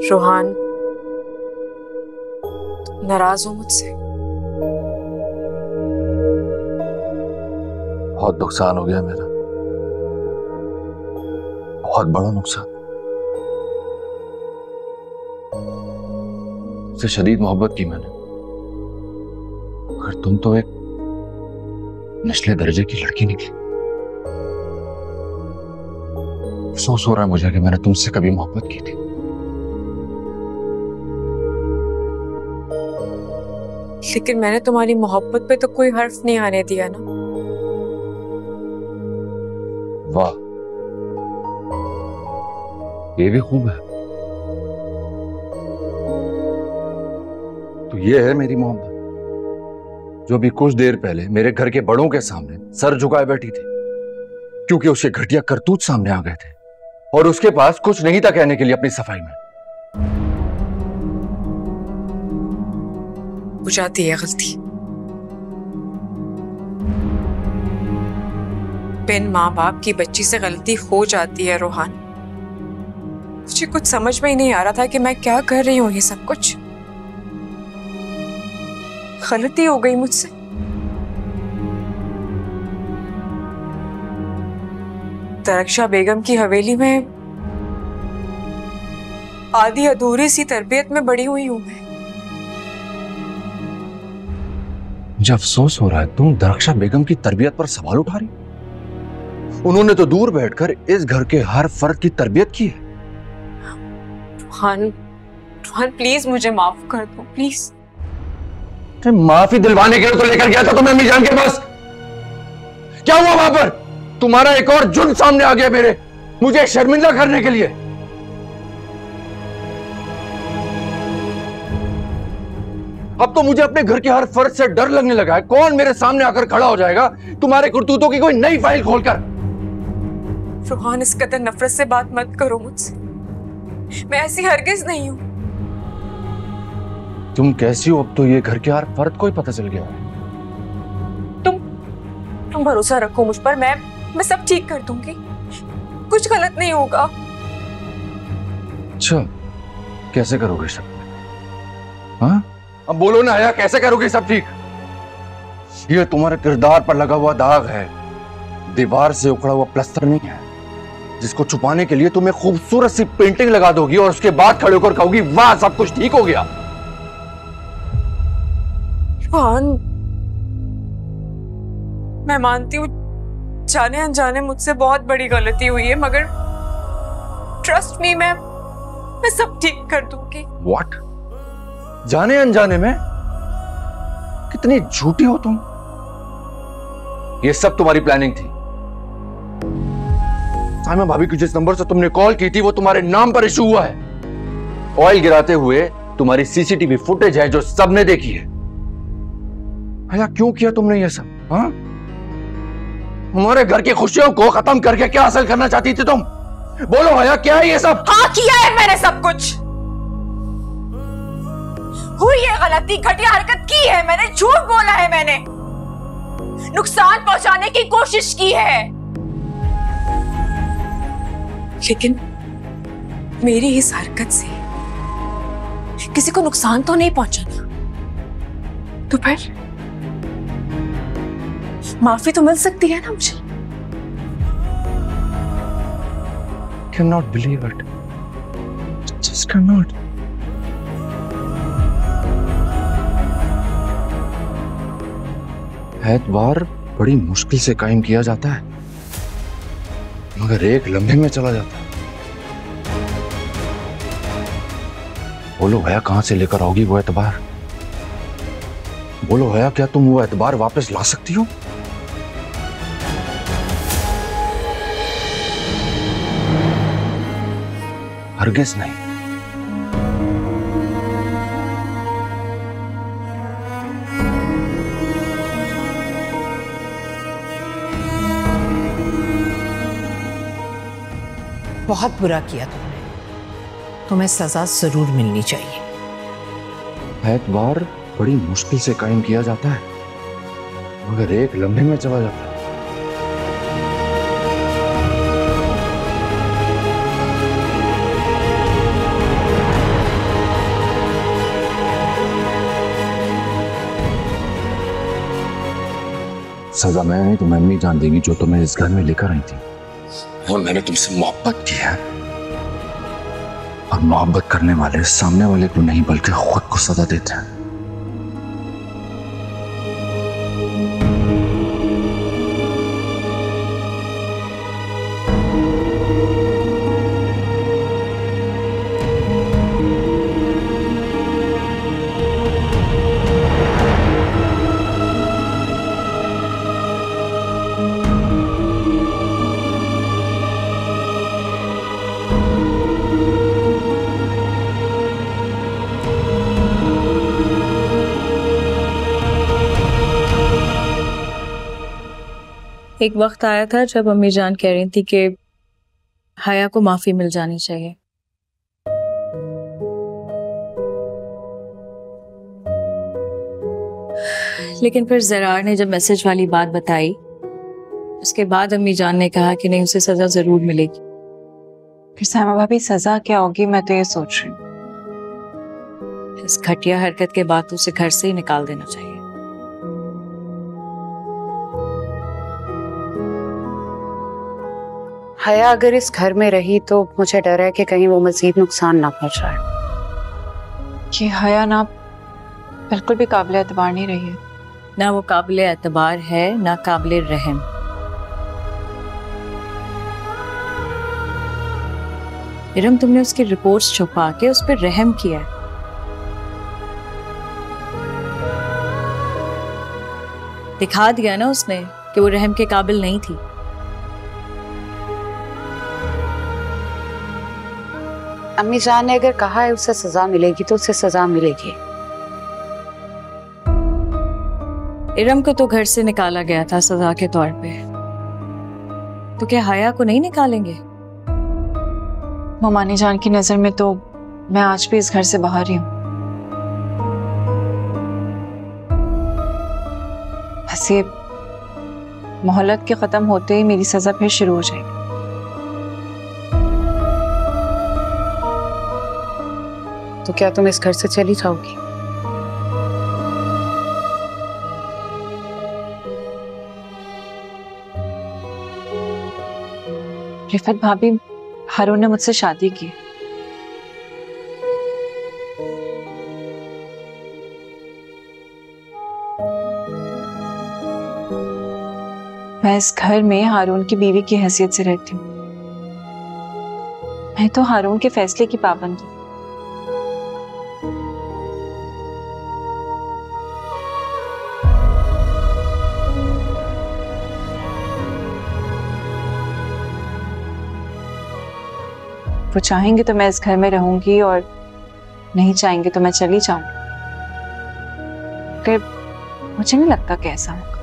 रोहान, नाराज हो मुझसे? बहुत नुकसान हो गया मेरा, बहुत बड़ा नुकसान। उससे शदीद मोहब्बत की मैंने, मगर तुम तो एक निचले दर्जे की लड़की निकली। अफसोस हो रहा है मुझे कि मैंने तुमसे कभी मोहब्बत की थी। लेकिन मैंने तुम्हारी मोहब्बत पे तो कोई हर्फ नहीं आने दिया ना। वाह, ये भी खूब है। तो ये है मेरी मोहब्बत, जो भी कुछ देर पहले मेरे घर के बड़ों के सामने सर झुकाए बैठी थी, क्योंकि उसके घटिया करतूत सामने आ गए थे और उसके पास कुछ नहीं था कहने के लिए अपनी सफाई में। हो जाती है गलती, बिन माँ बाप की बच्ची से गलती हो जाती है रोहान। मुझे कुछ समझ में ही नहीं आ रहा था कि मैं क्या कर रही हूँ। ये सब कुछ गलती हो गई मुझसे। तरक्षा बेगम की हवेली में आधी अधूरी सी तरबियत में बड़ी हुई हूं मैं। मुझे अफसोस हो रहा है तुम दरक्षा बेगम की तरबियत पर सवाल उठा रही। उन्होंने तो दूर बैठकर इस घर के हर फर्द की तरबियत की है। रोहान, प्लीज मुझे माफ कर दो, प्लीज। माफी दिलवाने के लिए तो लेकर गया था तुम्हें अम्मी जान के पास। क्या हुआ वहां पर? तुम्हारा एक और जुर्म सामने आ गया मेरे, मुझे शर्मिंदा करने के लिए। अब तो मुझे अपने घर के हर फर्द से डर लगने लगा है। कौन मेरे सामने आकर खड़ा हो जाएगा तुम्हारे करतूतों की कोई नई फाइल खोलकर। रोहान, इस कदर नफरत से बात मत करो मुझसे। मैं ऐसी हरगिज नहीं हूं। तुम कैसी हो अब तो ये घर के हर फर्द को ही पता चल गया है। तुम भरोसा रखो मुझ पर, मैं सब ठीक कर दूंगी। कुछ गलत नहीं होगा। अच्छा, कैसे करोगे सब? हाँ, अब बोलो ना आया, कैसे करोगे सब ठीक? ये तुम्हारे किरदार पर लगा हुआ दाग है, दीवार से उखड़ा हुआ प्लास्टर नहीं है, जिसको छुपाने के लिए तुम एक खूबसूरत सी पेंटिंग लगा दोगी और उसके बाद खड़े होकर कहोगी वाह सब कुछ ठीक हो गया। रोहान, मैं मानती हूँ जाने अनजाने मुझसे बहुत बड़ी गलती हुई है, मगर ट्रस्ट मी, मैं सब ठीक कर दूंगी। व्हाट? जाने अनजाने में? कितनी झूठी हो तुम। ये सब तुम्हारी प्लानिंग थी। साइमा भाभी की जिस नंबर से तुमने कॉल की थी वो तुम्हारे नाम पर इशू हुआ है। ऑयल गिराते हुए तुम्हारी सीसीटीवी फुटेज है जो सबने देखी है। भैया क्यों किया तुमने ये सब? हाँ, हमारे घर की खुशियों को खत्म करके क्या हासिल करना चाहती थी तुम? बोलो भैया, क्या है ये सब? हाँ, किया है मैंने सब कुछ। हुई ये गलती, घटिया हरकत की है मैंने, झूठ बोला है मैंने, नुकसान पहुंचाने की कोशिश की है। लेकिन मेरी इस हरकत से किसी को नुकसान तो नहीं पहुंचा ना? तो फिर माफी तो मिल सकती है ना मुझे? Cannot believe it. Just cannot. एतबार बड़ी मुश्किल से कायम किया जाता है, मगर एक लम्हे में चला जाता है। बोलो भैया, कहां से लेकर आओगी वो एतबार? बोलो भैया, क्या तुम वो एतबार वापस ला सकती हो? हरगिज नहीं। बहुत बुरा किया तुमने, तुम्हें सजा जरूर मिलनी चाहिए। एतबार बड़ी मुश्किल से कायम किया जाता है, मगर एक लम्हे में चला जाता है। सजा मैं नहीं, तुम्हें अम्मी जान देंगी जो तुम्हें इस घर में लेकर आई थी। और मैंने तुमसे मोहब्बत की है, और मोहब्बत करने वाले सामने वाले को नहीं बल्कि खुद को सजा देते हैं। एक वक्त आया था जब अम्मी जान कह रही थी कि हया को माफी मिल जानी चाहिए। लेकिन फिर ज़रार ने जब मैसेज वाली बात बताई, उसके बाद अम्मी जान ने कहा कि नहीं, उसे सजा जरूर मिलेगी। फिर सायमा भाभी सजा क्या होगी, मैं तो ये सोच रही हूँ। इस घटिया हरकत के बाद तो उसे घर से ही निकाल देना चाहिए। हया अगर इस घर में रही तो मुझे डर है कि कहीं वो मजीद नुकसान ना पहुंचाए। कि हया ना बिल्कुल भी काबिल एतबार नहीं रही है। ना वो काबिल एतबार है, ना काबिल रहम। इरम, तुमने उसकी रिपोर्ट्स छुपा के उस पर रहम किया है। दिखा दिया ना उसने कि वो रहम के काबिल नहीं थी। अम्मी जान ने अगर कहा है उसे सजा मिलेगी तो उसे सजा मिलेगी। इरम को तो घर से निकाला गया था सजा के तौर पे, तो क्या हया को नहीं निकालेंगे? ममानी जान की नजर में तो मैं आज भी इस घर से बाहर ही हूँ। बस ये मोहल्लत के खत्म होते ही मेरी सजा फिर शुरू हो जाएगी। तो क्या तुम इस घर से चली जाओगी? रिफत भाभी, हारून ने मुझसे शादी की। मैं इस घर में हारून की बीवी की हैसियत से रहती हूँ। मैं तो हारून के फैसले की पाबंद हूँ। वो चाहेंगे तो मैं इस घर में रहूंगी और नहीं चाहेंगे तो मैं चली जाऊंगी। फिर मुझे नहीं लगता कि ऐसा होगा।